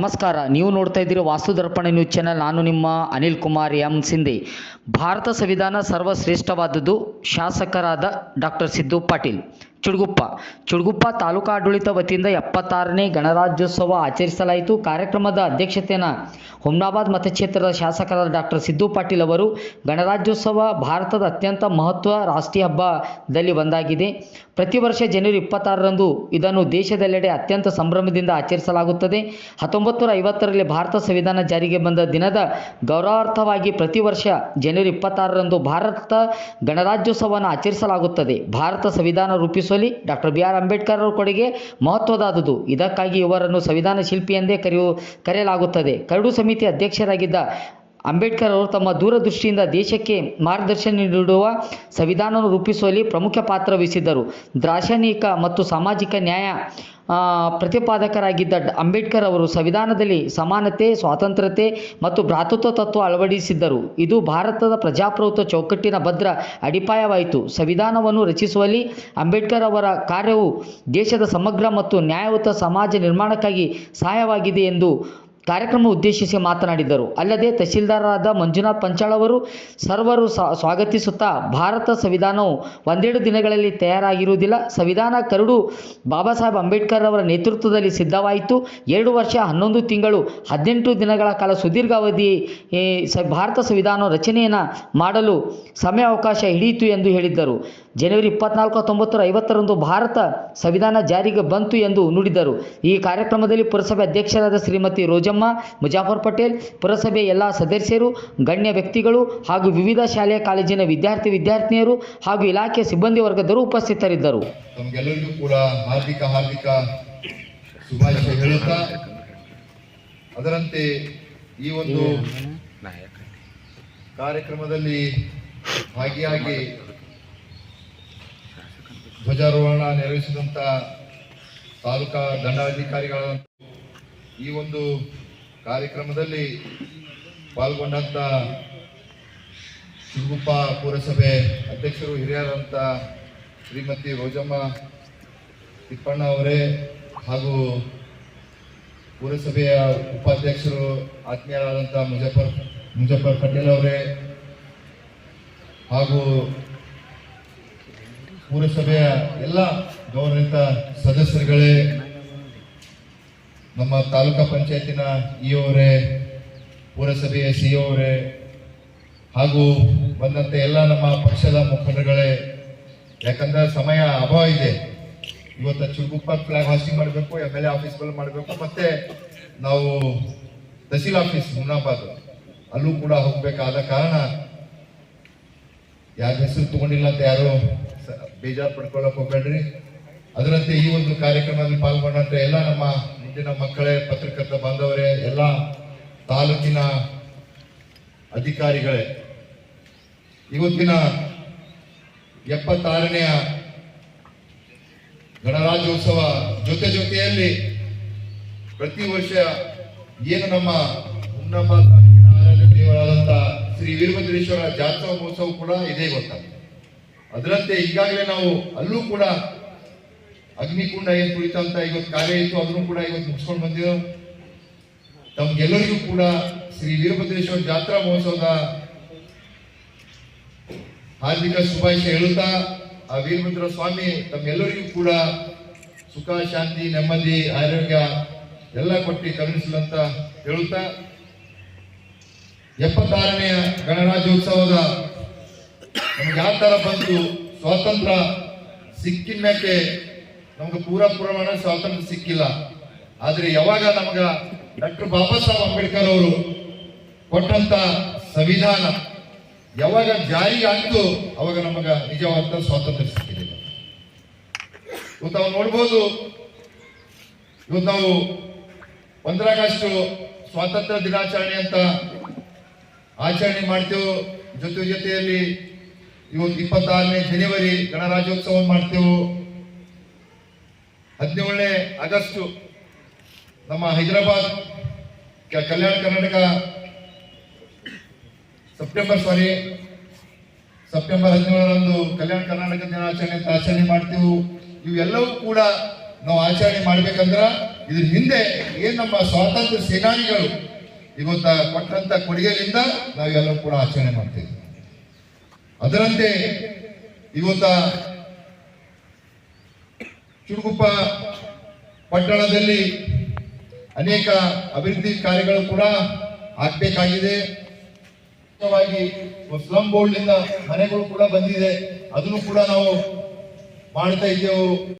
ನಮಸ್ಕಾರ. ನೀವು ನೋಡ್ತಾ ಇದ್ದೀರಿ ವಾಸ್ತು ದರ್ಪಣ ನ್ಯೂಸ್ ಚಾನೆಲ್. ನಾನು ನಿಮ್ಮ ಅನಿಲ್ ಕುಮಾರ್ ಎಂ ಸಿಂಧೆ. ಭಾರತ ಸಂವಿಧಾನ ಸರ್ವಶ್ರೇಷ್ಠವಾದದ್ದು. ಶಾಸಕರಾದ ಡಾಕ್ಟರ್ ಸಿದ್ದು ಪಾಟೀಲ್, ಚುಡುಗುಪ್ಪ ತಾಲೂಕಾ ಆಡಳಿತ ವತಿಯಿಂದ 76ನೇ ಗಣರಾಜ್ಯೋತ್ಸವ ಆಚರಿಸಲಾಯಿತು. ಕಾರ್ಯಕ್ರಮದ ಅಧ್ಯಕ್ಷತೆಯನ್ನು ಹುಮ್ನಾಬಾದ್ ಮತಕ್ಷೇತ್ರದ ಶಾಸಕರಾದ ಡಾಕ್ಟರ್ ಸಿದ್ದು ಪಾಟೀಲ್ ಅವರು, ಗಣರಾಜ್ಯೋತ್ಸವ ಭಾರತದ ಅತ್ಯಂತ ಮಹತ್ವ ರಾಷ್ಟ್ರೀಯ ಹಬ್ಬದಲ್ಲಿ ಒಂದಾಗಿದೆ. ಪ್ರತಿ ವರ್ಷ ಜನವರಿ 26ರಂದು ಇದನ್ನು ದೇಶದೆಲ್ಲೆಡೆ ಅತ್ಯಂತ ಸಂಭ್ರಮದಿಂದ ಆಚರಿಸಲಾಗುತ್ತದೆ. 1950ರಲ್ಲಿ ಭಾರತ ಸಂವಿಧಾನ ಜಾರಿಗೆ ಬಂದ ದಿನದ ಗೌರವಾರ್ಥವಾಗಿ ಪ್ರತಿ ವರ್ಷ ಜನವರಿ 26ರಂದು ಭಾರತ ಗಣರಾಜ್ಯೋತ್ಸವವನ್ನು ಆಚರಿಸಲಾಗುತ್ತದೆ. ಭಾರತ ಸಂವಿಧಾನ ರೂಪಿಸುವಲ್ಲಿ ಡಾಕ್ಟರ್ ಬಿ ಆರ್ ಅಂಬೇಡ್ಕರ್ ಅವರ ಕೊಡುಗೆ ಮಹತ್ವದಾದುದು. ಇದಕ್ಕಾಗಿ ಇವರನ್ನು ಸಂವಿಧಾನ ಶಿಲ್ಪಿ ಎಂದೇ ಕರೆಯಲಾಗುತ್ತದೆ. ಕರಡು ಸಮಿತಿ ಅಧ್ಯಕ್ಷರಾಗಿದ್ದ ಅಂಬೇಡ್ಕರ್ ಅವರು ತಮ್ಮ ದೂರದೃಷ್ಟಿಯಿಂದ ದೇಶಕ್ಕೆ ಮಾರ್ಗದರ್ಶನ ನೀಡುವ ಸಂವಿಧಾನವನ್ನು ರೂಪಿಸುವಲ್ಲಿ ಪ್ರಮುಖ ಪಾತ್ರ ವಹಿಸಿದ್ದರು. ದಾರ್ಶನಿಕ ಮತ್ತು ಸಾಮಾಜಿಕ ನ್ಯಾಯ ಪ್ರತಿಪಾದಕರಾಗಿದ್ದ ಅಂಬೇಡ್ಕರ್ ಅವರು ಸಂವಿಧಾನದಲ್ಲಿ ಸಮಾನತೆ, ಸ್ವಾತಂತ್ರ್ಯತೆ ಮತ್ತು ಭ್ರಾತೃತ್ವ ತತ್ವ ಅಳವಡಿಸಿದ್ದರು. ಇದು ಭಾರತದ ಪ್ರಜಾಪ್ರಭುತ್ವ ಚೌಕಟ್ಟಿನ ಭದ್ರ ಅಡಿಪಾಯವಾಯಿತು. ಸಂವಿಧಾನವನ್ನು ರಚಿಸುವಲ್ಲಿ ಅಂಬೇಡ್ಕರ್ ಅವರ ಕಾರ್ಯವು ದೇಶದ ಸಮಗ್ರ ಮತ್ತು ನ್ಯಾಯಯುತ ಸಮಾಜ ನಿರ್ಮಾಣಕ್ಕಾಗಿ ಸಹಾಯವಾಗಿದೆ ಎಂದು ಕಾರ್ಯಕ್ರಮ ಉದ್ದೇಶಿಸಿ ಮಾತನಾಡಿದರು. ಅಲ್ಲದೆ ತಹಶೀಲ್ದಾರರಾದ ಮಂಜುನಾಥ್ ಪಂಚಾಳ್ ಅವರು ಸರ್ವರು ಸ್ವಾಗತಿಸುತ್ತಾ, ಭಾರತ ಸಂವಿಧಾನವು ಒಂದೆರಡು ದಿನಗಳಲ್ಲಿ ತಯಾರಾಗಿರುವುದಿಲ್ಲ. ಸಂವಿಧಾನ ಕರಡು ಬಾಬಾ ಸಾಹೇಬ್ ಅಂಬೇಡ್ಕರ್ ಅವರ ನೇತೃತ್ವದಲ್ಲಿ ಸಿದ್ಧವಾಯಿತು. 2 ವರ್ಷ 11 ತಿಂಗಳು 18 ದಿನಗಳ ಕಾಲ ಸುದೀರ್ಘ ಅವಧಿ ಭಾರತ ಸಂವಿಧಾನ ರಚನೆಯನ್ನು ಮಾಡಲು ಸಮಯಾವಕಾಶ ಹಿಡಿಯಿತು ಎಂದು ಹೇಳಿದ್ದರು. ಜನವರಿ 24, 1950ರಂದು ಭಾರತ ಸಂವಿಧಾನ ಜಾರಿಗೆ ಬಂತು ಎಂದು ನುಡಿದರು. ಈ ಕಾರ್ಯಕ್ರಮದಲ್ಲಿ ಪುರಸಭೆ ಅಧ್ಯಕ್ಷರಾದ ಶ್ರೀಮತಿ ರೋಜಮ್ಮ ಮುಜಾಫರ್ ಪಟೇಲ್, ಪುರಸಭೆಯ ಎಲ್ಲ ಸದಸ್ಯರು, ಗಣ್ಯ ವ್ಯಕ್ತಿಗಳು ಹಾಗೂ ವಿವಿಧ ಶಾಲೆಯ ಕಾಲೇಜಿನ ವಿದ್ಯಾರ್ಥಿನಿಯರು ಹಾಗೂ ಇಲಾಖೆಯ ಸಿಬ್ಬಂದಿ ವರ್ಗದವರು ಉಪಸ್ಥಿತರಿದ್ದರು. ನಮಗೆಲ್ಲರಿಗೂ ಕೂಡ ಹಾರ್ದಿಕ ಶುಭಾಶಯ ಹೇಳುತ್ತಾ, ಅದರಂತೆ ಈ ಒಂದು ಕಾರ್ಯಕ್ರಮದಲ್ಲಿ ಭಾಗಿಯಾಗಿ ಧ್ವಜಾರೋಹಣ ನೆರವೇರಿಸಿದಂಥ ತಾಲೂಕಾ ದಂಡಾಧಿಕಾರಿಗಳ ಈ ಒಂದು ಕಾರ್ಯಕ್ರಮದಲ್ಲಿ ಪಾಲ್ಗೊಂಡಂಥ ಚುಡುಗುಪ್ಪ ಪುರಸಭೆ ಅಧ್ಯಕ್ಷರು ಹಿರಿಯರಂಥ ಶ್ರೀಮತಿ ರೋಜಮ್ಮ ತಿಪ್ಪಣ್ಣ ಅವರೇ ಹಾಗೂ ಪುರಸಭೆಯ ಉಪಾಧ್ಯಕ್ಷರು ಆತ್ಮೀಯರಾದಂಥ ಮುಜಫರ್ ಪಟೇಲ್ ಅವರೇ ಹಾಗೂ ಪುರಸಭೆಯ ಎಲ್ಲ ಗೌರವಿತ ಸದಸ್ಯರುಗಳೇ, ನಮ್ಮ ತಾಲೂಕಾ ಪಂಚಾಯತಿನ ಇಒ ಅವರೇ, ಪುರಸಭೆಯ ಸಿಇಒ ಅವರೇ ಹಾಗೂ ಬಂದಂತೆ ಎಲ್ಲ ನಮ್ಮ ಪಕ್ಷದ ಮುಖಂಡರುಗಳೇ, ಯಾಕಂದ್ರೆ ಸಮಯ ಅಭಾವ ಇದೆ. ಇವತ್ತು ಚುಡುಗುಪ್ಪ ಫ್ಲಾಗ್ ಹಾಸ್ಟಿಂಗ್ ಮಾಡಬೇಕು, MLA ಆಫೀಸ್ಗಳು ಮಾಡಬೇಕು, ಮತ್ತೆ ನಾವು ತಹಸೀಲ್ ಆಫೀಸ್ ಹುಮ್ನಾಬಾದ್ ಅಲ್ಲೂ ಕೂಡ ಹೋಗ್ಬೇಕಾದ ಕಾರಣ ಯಾರ ಹೆಸರು ತಗೊಂಡಿಲ್ಲ ಅಂತ ಯಾರು ಬೇಜಾರು ಪಡ್ಕೊಳ್ಳಕ್ ಹೋಗ್ಬೇಡ್ರಿ. ಅದರಂತೆ ಈ ಒಂದು ಕಾರ್ಯಕ್ರಮದಲ್ಲಿ ಪಾಲ್ಗೊಂಡಂತೆ ಎಲ್ಲ ನಮ್ಮ ಮುಂದಿನ ಮಕ್ಕಳೇ, ಪತ್ರಕರ್ತ ಬಾಂಧವರೇ, ಎಲ್ಲ ತಾಲೂಕಿನ ಅಧಿಕಾರಿಗಳೇ, ಇವತ್ತಿನ 76ನೇ ಗಣರಾಜ್ಯೋತ್ಸವ ಜೊತೆಯಲ್ಲಿ ಪ್ರತಿ ವರ್ಷ ಏನು ನಮ್ಮ ಹುಮ್ನಾಬಾದ್ ತಾಲೂಕಿನ ಆರಾಧ್ಯ ದೇವರಾದಂಥ ಶ್ರೀ ವೀರಭದ್ರೇಶ್ವರ ಜಾತ್ರಾ ಮಹೋತ್ಸವ ಕೂಡ ಇದೇ ಗೊತ್ತ. ಅದರಂತೆ ಈಗಾಗಲೇ ನಾವು ಅಲ್ಲೂ ಕೂಡ ಅಗ್ನಿಕುಂಡ ಏನು ತುಳಿತಂತ ಇವತ್ತು ಕಾರ್ಯ ಇತ್ತು, ಅದನ್ನು ಕೂಡ ಇವತ್ತು ಮುಗಿಸ್ಕೊಂಡು ಬಂದಿದ್ದೆವು. ತಮ್ಗೆಲ್ಲರಿಗೂ ಕೂಡ ಶ್ರೀ ವೀರಭದ್ರೇಶ್ವರ ಜಾತ್ರಾ ಮಹೋತ್ಸವದ ಹಾರ್ದಿಕ ಶುಭಾಶಯ ಹೇಳುತ್ತಾ, ಆ ವೀರಭದ್ರ ಸ್ವಾಮಿ ತಮ್ಮೆಲ್ಲರಿಗೂ ಕೂಡ ಸುಖ, ಶಾಂತಿ, ನೆಮ್ಮದಿ, ಆರೋಗ್ಯ ಎಲ್ಲ ಕೊಟ್ಟು ಕರುಣಿಸಲಂತ ಹೇಳುತ್ತಾ, 76ನೇ ಗಣರಾಜ್ಯೋತ್ಸವದ ನಮ್ಗೆ ಯಾವ ತರ ಬಂತು, ಸ್ವಾತಂತ್ರ್ಯ ಸಿಕ್ಕಿನ ಮ್ಯಾಕೆ ನಮ್ಗೆ ಪೂರ ಪ್ರಮಾಣ ಸ್ವಾತಂತ್ರ್ಯ ಸಿಕ್ಕಿಲ್ಲ. ಆದ್ರೆ ಯಾವಾಗ ನಮಗ ಡಾಕ್ಟರ್ ಬಾಬಾ ಸಾಹೇಬ್ ಅಂಬೇಡ್ಕರ್ ಅವರು ಕೊಟ್ಟಂತ ಸಂವಿಧಾನ ಯಾವಾಗ ಜಾರಿಗೆ ಆಗ್ತು, ಅವಾಗ ನಮಗ ನಿಜವಾದ ಸ್ವಾತಂತ್ರ್ಯ ಸಿಕ್ಕಿದೆ. ಇವತ್ತು ನಾವು ನೋಡ್ಬೋದು, ಇವತ್ತು ನಾವು 15 ಆಗಸ್ಟ್ ಸ್ವಾತಂತ್ರ್ಯ ದಿನಾಚರಣೆ ಅಂತ ಆಚರಣೆ ಮಾಡ್ತೇವೆ. ಜೊತೆಯಲ್ಲಿ ಇವತ್ತು 26ನೇ ಜನವರಿ ಗಣರಾಜ್ಯೋತ್ಸವ ಮಾಡ್ತೇವೆ. 17ನೇ ಆಗಸ್ಟ್ ನಮ್ಮ ಹೈದರಾಬಾದ್ ಕಲ್ಯಾಣ ಕರ್ನಾಟಕ ಸೆಪ್ಟೆಂಬರ್ 17ರಂದು ಕಲ್ಯಾಣ ಕರ್ನಾಟಕ ದಿನಾಚರಣೆ ಅಂತ ಆಚರಣೆ ಮಾಡ್ತೇವೆ. ಇವೆಲ್ಲವೂ ಕೂಡ ನಾವು ಆಚರಣೆ ಮಾಡ್ಬೇಕಂದ್ರ ಇದ್ರ ಹಿಂದೆ ಏನ್ ನಮ್ಮ ಸ್ವಾತಂತ್ರ್ಯ ಸೇನಾನಿಗಳು ಇವತ್ತ ಕೊಟ್ಟಂತ ಕೊಡುಗೆಯಿಂದ ನಾವೆಲ್ಲರೂ ಕೂಡ ಆಚರಣೆ ಮಾಡ್ತೀವಿ. ಅದರಂತೆ ಇವತ್ತ ಚುಡುಗುಪ್ಪ ಪಟ್ಟಣದಲ್ಲಿ ಅನೇಕ ಅಭಿವೃದ್ಧಿ ಕಾರ್ಯಗಳು ಕೂಡ ಆಗ್ಬೇಕಾಗಿದೆ. ಸ್ಲಮ್ ಬೋರ್ಡ್ ನಿಂದ ಮನೆಗಳು ಕೂಡ ಬಂದಿದೆ, ಅದನ್ನು ಕೂಡ ನಾವು ಮಾಡ್ತಾ ಇದ್ದೇವೆ.